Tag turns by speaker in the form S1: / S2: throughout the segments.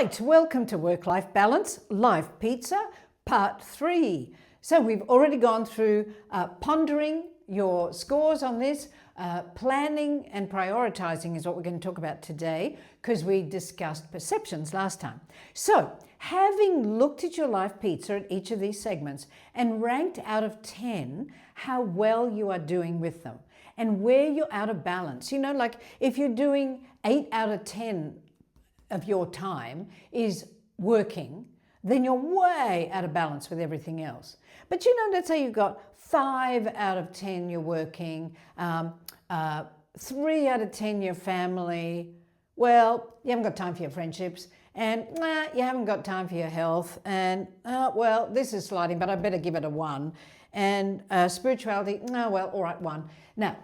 S1: Right, welcome to Work-Life Balance, Life Pizza, Part 3. So we've already gone through pondering your scores on this. Planning and prioritizing is what we're going to talk about today because we discussed perceptions last time. So having looked at your life pizza at each of these segments and ranked out of 10 how well you are doing with them and where you're out of balance, you know, like if you're doing 8 out of 10 of your time is working, then you're way out of balance with everything else. But you know, let's say you've got 5 out of 10 you're working, 3 out of 10 your family. Well, you haven't got time for your friendships, and you haven't got time for your health, and well, this is sliding, but I better give it a 1. And spirituality, well, all right, 1. Now,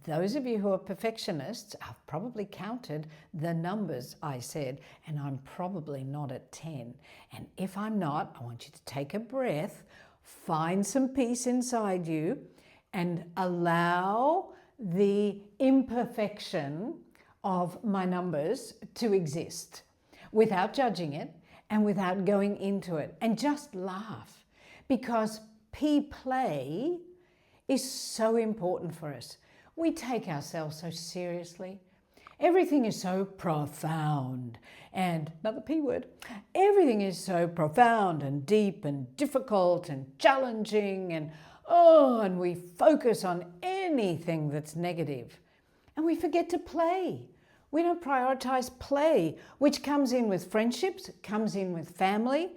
S1: those of you who are perfectionists have probably counted the numbers I said, and I'm probably not at 10. And if I'm not, I want you to take a breath, find some peace inside you, and allow the imperfection of my numbers to exist without judging it and without going into it. And just laugh, because play is so important for us. We take ourselves so seriously. Everything is so profound, and another P word, everything is so profound and deep and difficult and challenging, and we focus on anything that's negative. And we forget to play. We don't prioritize play, which comes in with friendships, comes in with family.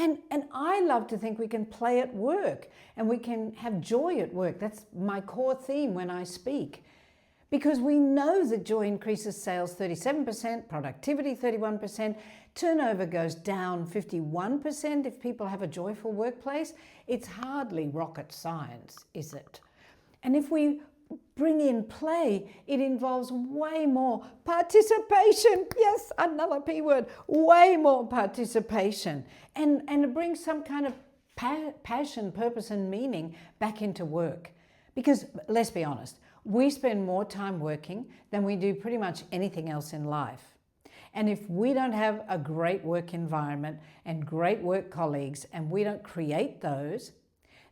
S1: And I love to think we can play at work and we can have joy at work. That's my core theme when I speak. Because we know that joy increases sales 37%, productivity 31%, turnover goes down 51% if people have a joyful workplace. It's hardly rocket science, is it? And if we bring in play, it involves way more participation. Yes, another P word, way more participation. And it brings some kind of passion, purpose, and meaning back into work. Because let's be honest, we spend more time working than we do pretty much anything else in life. And if we don't have a great work environment and great work colleagues, and we don't create those,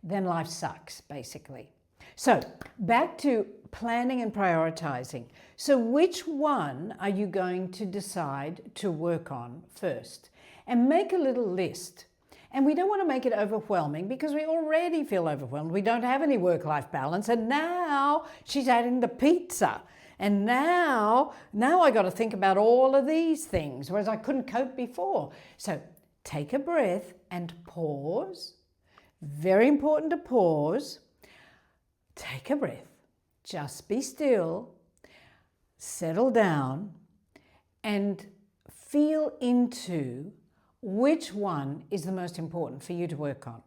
S1: then life sucks, basically. So back to planning and prioritizing. So which one are you going to decide to work on first? And make a little list. And we don't want to make it overwhelming because we already feel overwhelmed. We don't have any work-life balance. And now she's adding the pizza. And now I got to think about all of these things, whereas I couldn't cope before. So take a breath and pause. Very important to pause. Take a breath, just be still, settle down, and feel into which one is the most important for you to work on.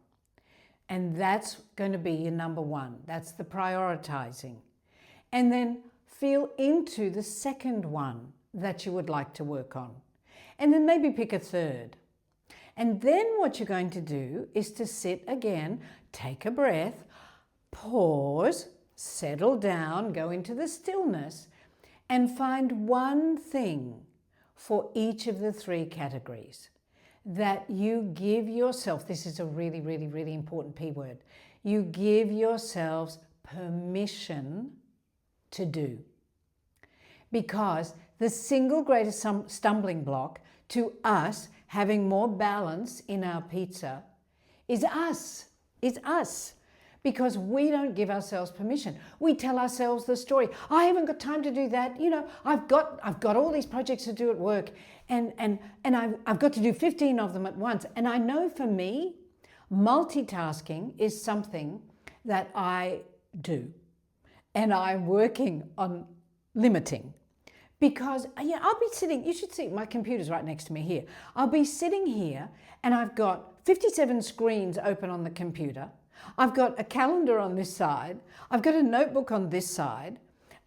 S1: And that's going to be your number 1. That's the prioritizing. And then feel into the second one that you would like to work on. And then maybe pick a third. And then what you're going to do is to sit again, take a breath, pause, settle down, go into the stillness, and find one thing for each of the 3 categories that you give yourself. This is a really, really, really important P word. You give yourselves permission to do. Because the single greatest stumbling block to us having more balance in our pizza is us. Because we don't give ourselves permission. We tell ourselves the story. I haven't got time to do that. You know, I've got all these projects to do at work, and I've got to do 15 of them at once. And I know for me, multitasking is something that I do, and I'm working on limiting. Because I'll be sitting, you should see, my computer's right next to me here. I'll be sitting here and I've got 57 screens open on the computer. I've got a calendar on this side. I've got a notebook on this side.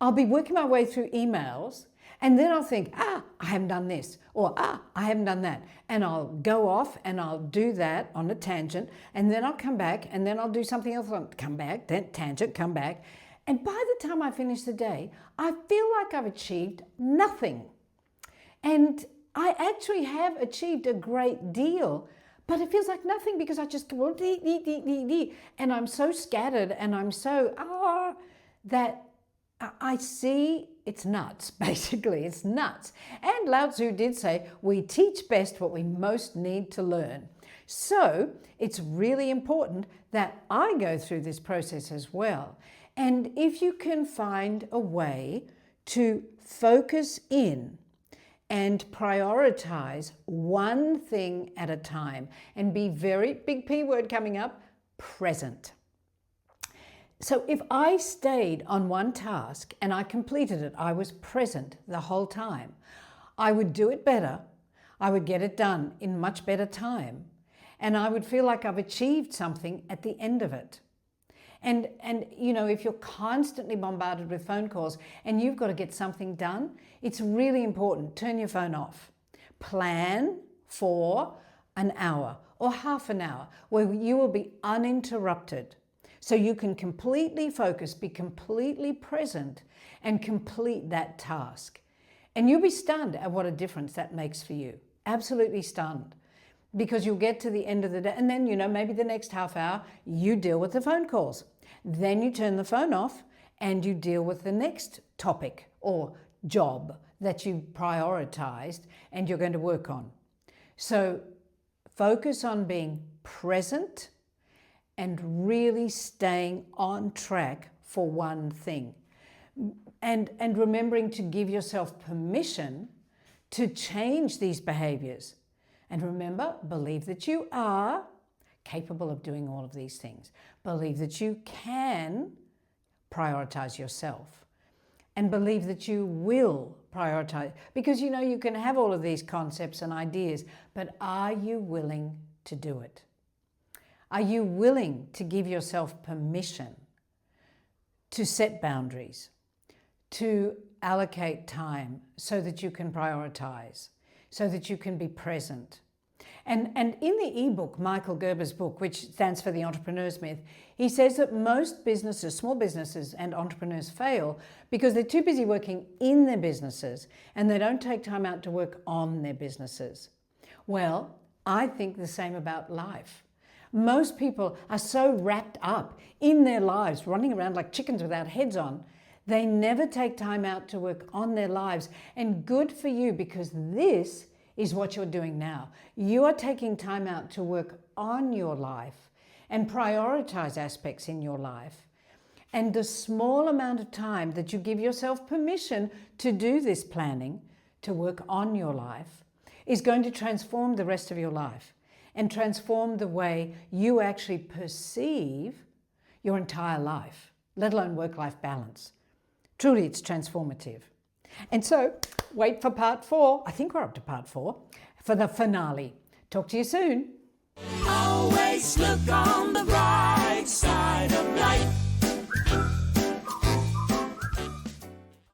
S1: I'll be working my way through emails, and then I'll think, I haven't done this, or I haven't done that. And I'll go off and I'll do that on a tangent, and then I'll come back, and then I'll do something else, come back, then tangent, come back. And by the time I finish the day, I feel like I've achieved nothing. And I actually have achieved a great deal, but it feels like nothing because I just go, and I'm so scattered and I'm so, that I see it's nuts, basically. It's nuts. And Lao Tzu did say, we teach best what we most need to learn. So it's really important that I go through this process as well. And if you can find a way to focus in and prioritize one thing at a time and be very, big P word coming up, present. So if I stayed on one task and I completed it, I was present the whole time, I would do it better, I would get it done in much better time, and I would feel like I've achieved something at the end of it. And you know, if you're constantly bombarded with phone calls and you've got to get something done, it's really important. Turn your phone off. Plan for an hour or half an hour where you will be uninterrupted. So you can completely focus, be completely present, and complete that task. And you'll be stunned at what a difference that makes for you. Absolutely stunned. Because you'll get to the end of the day, and then, you know, maybe the next half hour, you deal with the phone calls. Then you turn the phone off and you deal with the next topic or job that you prioritized and you're going to work on. So focus on being present and really staying on track for one thing. And remembering to give yourself permission to change these behaviors. And remember, believe that you are capable of doing all of these things. Believe that you can prioritize yourself. And believe that you will prioritize. Because you know, you can have all of these concepts and ideas, but are you willing to do it? Are you willing to give yourself permission to set boundaries, to allocate time so that you can prioritize, so that you can be present? And in the ebook, Michael Gerber's book, which stands for The Entrepreneur's Myth, he says that most businesses, small businesses and entrepreneurs fail because they're too busy working in their businesses and they don't take time out to work on their businesses. Well, I think the same about life. Most people are so wrapped up in their lives, running around like chickens without heads on, they never take time out to work on their lives. And good for you, because this is what you're doing now. You are taking time out to work on your life and prioritize aspects in your life. And the small amount of time that you give yourself permission to do this planning, to work on your life, is going to transform the rest of your life and transform the way you actually perceive your entire life, let alone work-life balance. Truly, it's transformative. And so, wait for part 4. I think we're up to part 4 for the finale. Talk to you soon.
S2: Always look on the bright side of life.